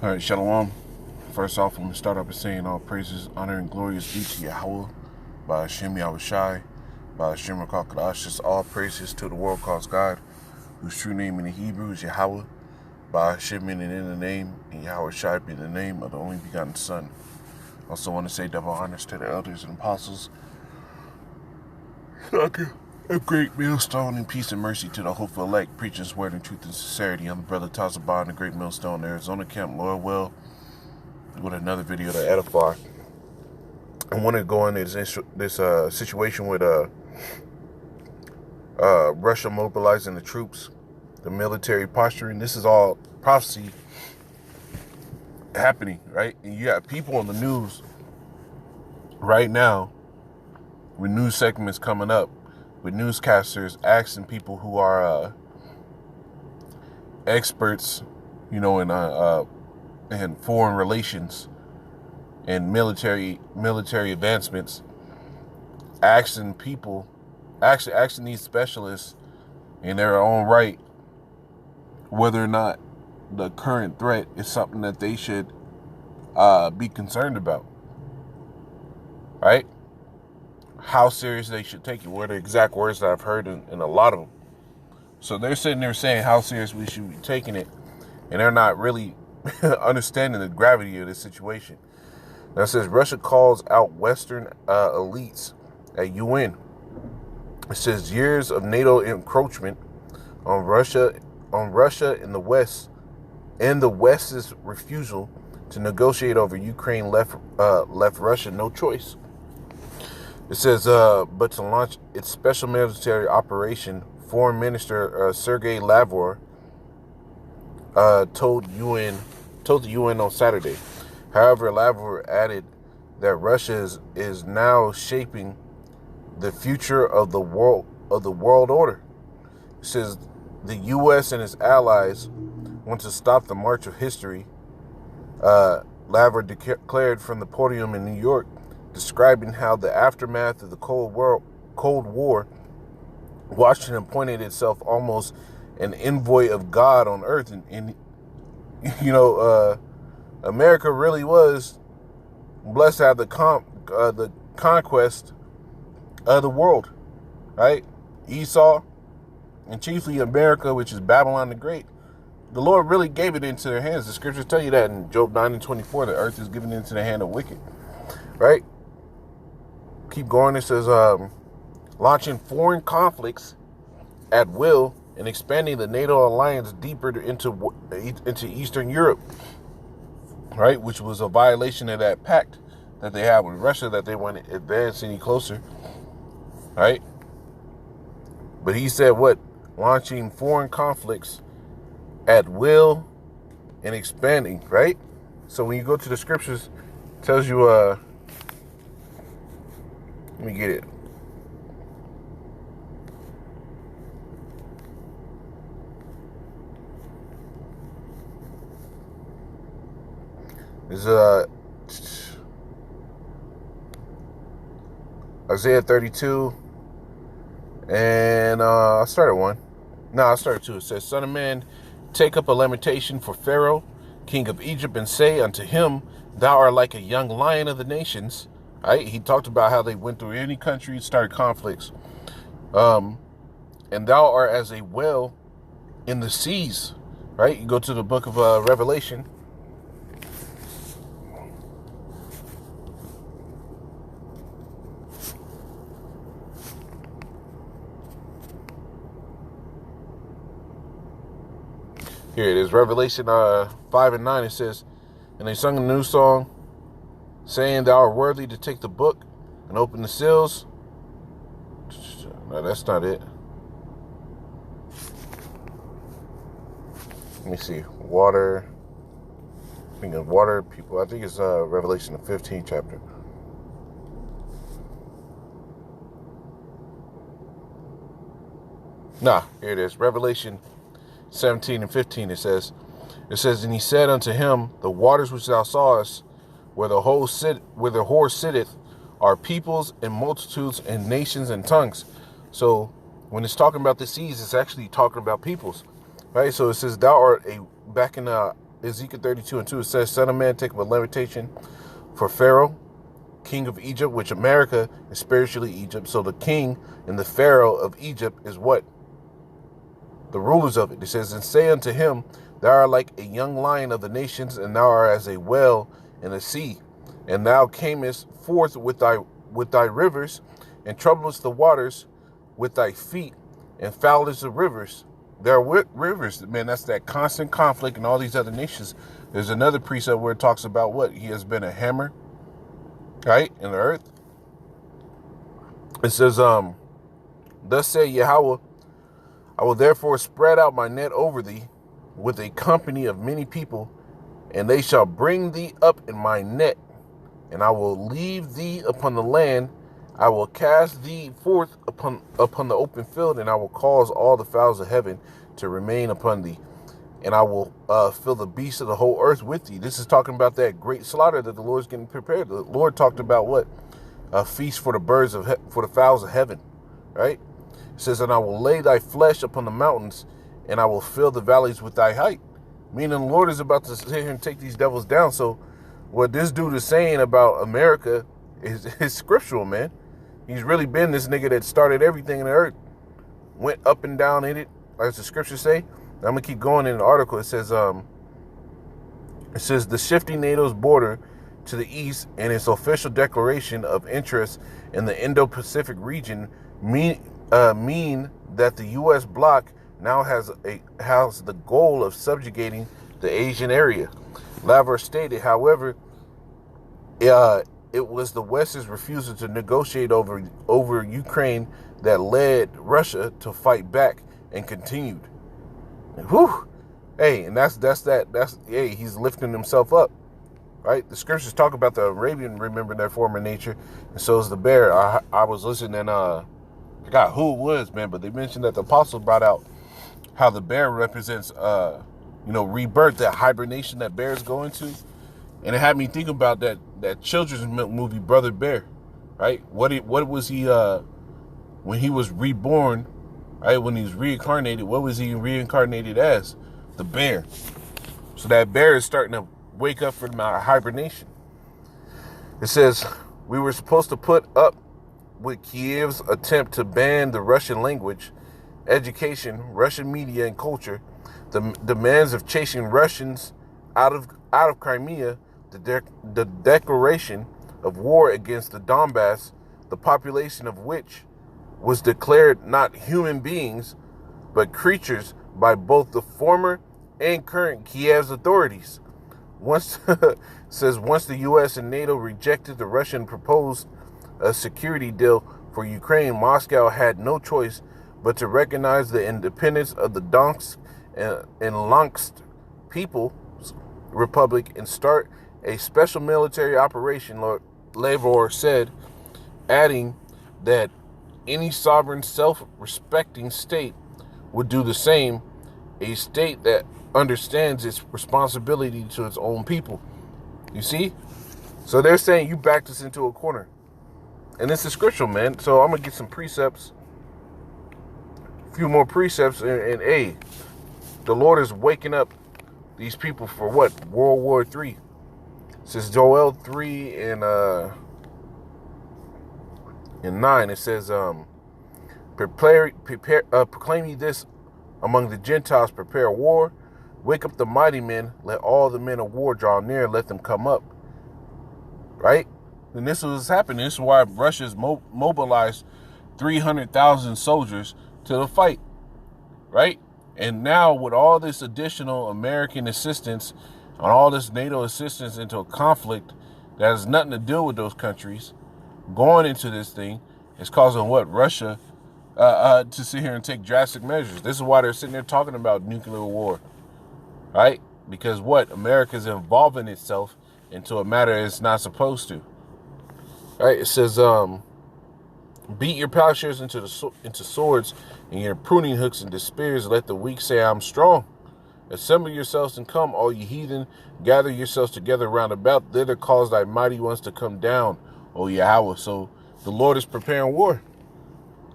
All right, Shalom. First off, I'm going to start off by saying all praises, honor, and glory is due to Yahweh, by Hashem Yahushai, by Hashem Rakakadash. Just all praises to the world calls God, whose true name in the Hebrew is Yahweh, by Hashem meaning in the name, and Yahushai being the name of the only begotten Son. Also want to say double honors to the elders and apostles. A great millstone and peace and mercy to the hopeful elect, preaching his word in truth and sincerity. I'm the brother Tazabah, the great millstone, Arizona Camp, Lord Well, with another video to edify. I want to go into this situation with Russia mobilizing the troops, the military posturing. This is all prophecy happening, right? And you got people on the news right now with news segments coming up, with newscasters asking people who are experts, in foreign relations and military advancements, asking these specialists in their own right whether or not the current threat is something that they should be concerned about, right? How serious they should take it. What are the exact words that I've heard in a lot of them. So they're sitting there saying how serious we should be taking it, and they're not really understanding the gravity of this situation. Now it says Russia calls out Western elites at UN. It says years of NATO encroachment on Russia in the West, and the West's refusal to negotiate over Ukraine left Russia no choice. It says, but to launch its special military operation, Foreign Minister Sergei Lavrov told the UN on Saturday. However, Lavrov added that Russia is now shaping the future of the world order. It says the U.S. and its allies want to stop the march of history. Lavrov declared from the podium in New York, describing how the aftermath of the Cold War, Washington pointed itself almost an envoy of God on earth, and America really was blessed to have the conquest of the world, right? Esau, and chiefly America, which is Babylon the Great. The Lord really gave it into their hands. The scriptures tell you that in Job 9:24, the earth is given into the hand of wicked, right? Keep going. It says, launching foreign conflicts at will and expanding the NATO alliance deeper into Eastern Europe, right? Which was a violation of that pact that they had with Russia, that they wouldn't advance any closer, right? But he said what? Launching foreign conflicts at will and expanding, right? So when you go to the scriptures, it tells you, let me get it. This is Isaiah 32, and I started one. No, I started two. It says, Son of man, take up a lamentation for Pharaoh, king of Egypt, and say unto him, thou art like a young lion of the nations. Right? He talked about how they went through any country and started conflicts. And thou art as a whale in the seas. Right? You go to the book of Revelation. Here it is, Revelation 5 and 9. It says, and they sung a new song, saying, thou art worthy to take the book and open the seals. No, that's not it. Let me see. Water. Speaking of water, people, I think it's Revelation the 15th chapter. Nah, here it is. Revelation 17 and 15, it says, and he said unto him, the waters which thou sawest, where the whore sitteth, are peoples and multitudes and nations and tongues. So when it's talking about the seas, it's actually talking about peoples, right? So it says, thou art back in Ezekiel 32:2, it says, Son of man, take up a lamentation for Pharaoh, king of Egypt, which America is spiritually Egypt. So the king and the Pharaoh of Egypt is what? The rulers of it. It says, and say unto him, thou art like a young lion of the nations, and thou art as a whale in the sea. And thou camest forth with thy rivers, and troublest the waters with thy feet, and foulest the rivers. There are rivers, man, that's that constant conflict in all these other nations. There's another precept where it talks about what? He has been a hammer, right, in the earth. It says, thus say Yahweh, I will therefore spread out my net over thee with a company of many people, and they shall bring thee up in my net, and I will leave thee upon the land. I will cast thee forth upon the open field, and I will cause all the fowls of heaven to remain upon thee. And I will fill the beasts of the whole earth with thee. This is talking about that great slaughter that the Lord's getting prepared. The Lord talked about what? A feast for the birds for the fowls of heaven, right? It says, and I will lay thy flesh upon the mountains, and I will fill the valleys with thy height. Meaning the Lord is about to sit here and take these devils down. So what this dude is saying about America is scriptural, man. He's really been this nigga that started everything in the earth, went up and down in it, as the scriptures say. I'm gonna keep going in the article. It says the shifting NATO's border to the east and its official declaration of interest in the Indo-Pacific region mean that the U.S. bloc now has the goal of subjugating the Asian area. Lavrov stated, however, it was the West's refusal to negotiate over Ukraine that led Russia to fight back and continued. Whew. Hey, and that's he's lifting himself up, right? The scriptures talk about the Arabian remembering their former nature, and so is the bear. I was listening, I forgot who it was, man, but they mentioned that the apostle brought out how the bear represents, rebirth, that hibernation that bears go into. And it had me think about that children's movie, Brother Bear, right? What was he, when he was reborn, right? When he was reincarnated, what was he reincarnated as? The bear. So that bear is starting to wake up from hibernation. It says, we were supposed to put up with Kiev's attempt to ban the Russian language, education, Russian media and culture, the demands of chasing Russians out of Crimea, the declaration of war against the Donbass, the population of which was declared not human beings, but creatures by both the former and current Kiev's authorities. Once the U.S. and NATO rejected the Russian proposed security deal for Ukraine, Moscow had no choice but to recognize the independence of the Donetsk and Luhansk People's Republic and start a special military operation, Lavrov said, adding that any sovereign, self-respecting state would do the same, a state that understands its responsibility to its own people. You see? So they're saying you backed us into a corner. And this is scriptural, man. So I'm going to get some precepts, a few more precepts, and hey, the Lord is waking up these people for what? World War III. It says Joel 3 and 9. It says, proclaim ye this among the Gentiles, prepare war, wake up the mighty men, let all the men of war draw near, let them come up. Right? And this was happening. This is why Russia's mobilized 300,000 soldiers to the fight. Right? And now with all this additional American assistance, and all this NATO assistance into a conflict that has nothing to do with those countries, going into this thing, is causing what? Russia to sit here and take drastic measures. This is why they're sitting there talking about nuclear war, right? Because what? America's involving itself into a matter it's not supposed to. Right? It says, beat your plowshares into swords and your pruning hooks into spears. Let the weak say, I'm strong. Assemble yourselves and come, all ye heathen. Gather yourselves together round about. Thither cause thy mighty ones to come down, O Yahweh. So the Lord is preparing war.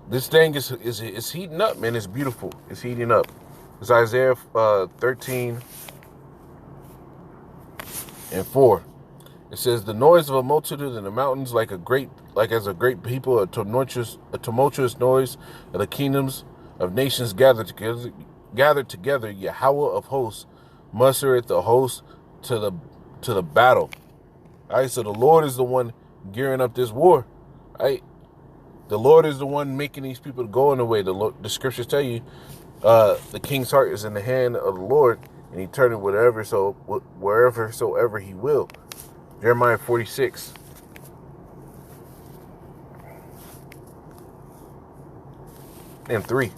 This thing is heating up, man. It's beautiful. It's heating up. It's Isaiah 13. and 4. It says, the noise of a multitude in the mountains, like as a great people, a tumultuous noise of the kingdoms of nations gathered together. Yahweh of hosts mustereth the host to the battle. All right, so the Lord is the one gearing up this war. All right, the Lord is the one making these people go in the way. The scriptures tell you, the king's heart is in the hand of the Lord, and he turneth wherever soever he will. Jeremiah 46. And 3. It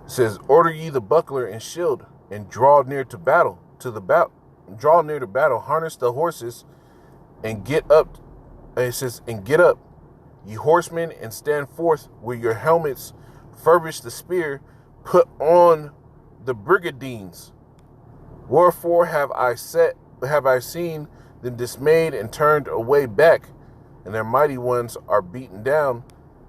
says, order ye the buckler and shield, and draw near to battle, draw near to battle, harness the horses, and get up. And it says, and get up, ye horsemen, and stand forth with your helmets, furbish the spear, put on the brigadines. Wherefore have I seen them dismayed and turned away back, and their mighty ones are beaten down,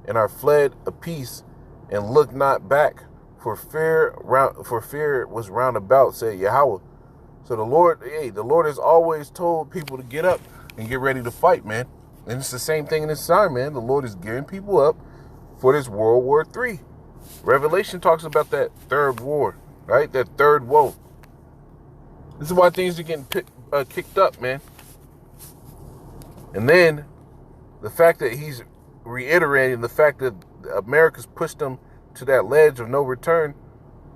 and are fled apiece, and look not back, for fear was round about, said Yahweh. So the Lord has always told people to get up and get ready to fight, man. And it's the same thing in this time, man. The Lord is gearing people up for this World War III. Revelation talks about that third war, right? That third woe. This is why things are getting kicked up, man. And then the fact that he's reiterating the fact that America's pushed them to that ledge of no return,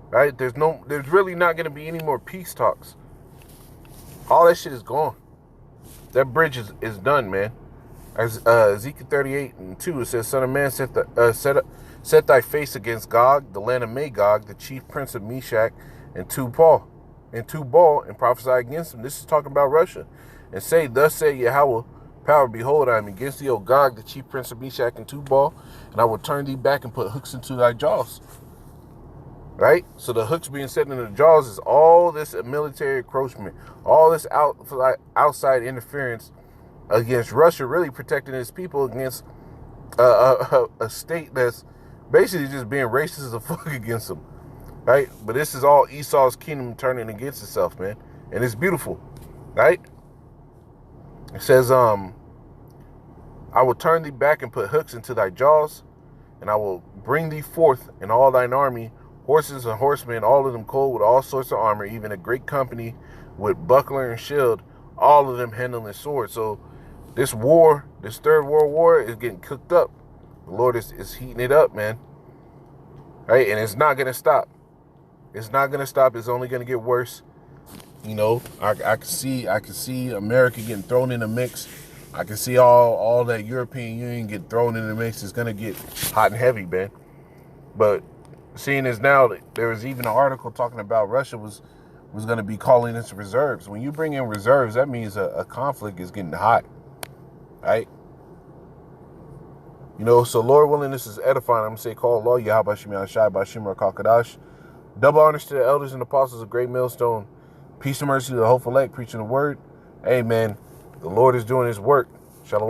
right? There's really not going to be any more peace talks. All that shit is gone. That bridge is done, man. As Ezekiel 38:2, it says, Son of man, set thy face against Gog, the land of Magog, the chief prince of Meshach, and Tubal, and prophesy against him. This is talking about Russia. And say, thus say Yahweh, power, behold, I am against thee, O Gog, the chief prince of Meshach and Tubal, and I will turn thee back and put hooks into thy jaws. Right? So the hooks being set into the jaws is all this military encroachment, all this outside interference against Russia, really protecting its people against a state that's basically just being racist as a fuck against them. Right? But this is all Esau's kingdom turning against itself, man. And it's beautiful. Right? It says, I will turn thee back and put hooks into thy jaws, and I will bring thee forth in all thine army, horses and horsemen, all of them clothed with all sorts of armor, even a great company with buckler and shield, all of them handling swords. So this war, this third world war, is getting cooked up. The Lord is heating it up, man. Right? And it's not going to stop. It's not going to stop. It's only going to get worse. You know, I can see America getting thrown in the mix. I can see all that European Union get thrown in the mix. It's going to get hot and heavy, man. But seeing as now, there was even an article talking about Russia was going to be calling its reserves. When you bring in reserves, that means a conflict is getting hot, right? You know, so Lord willing, this is edifying. I'm going to say, call Allah, Yahweh Shemi Ashai, Bashim Rakakadash. Double honors to the elders and apostles of Great Millstone. Peace and mercy to the hopeful elect, preaching the word. Hey, man, the Lord is doing his work.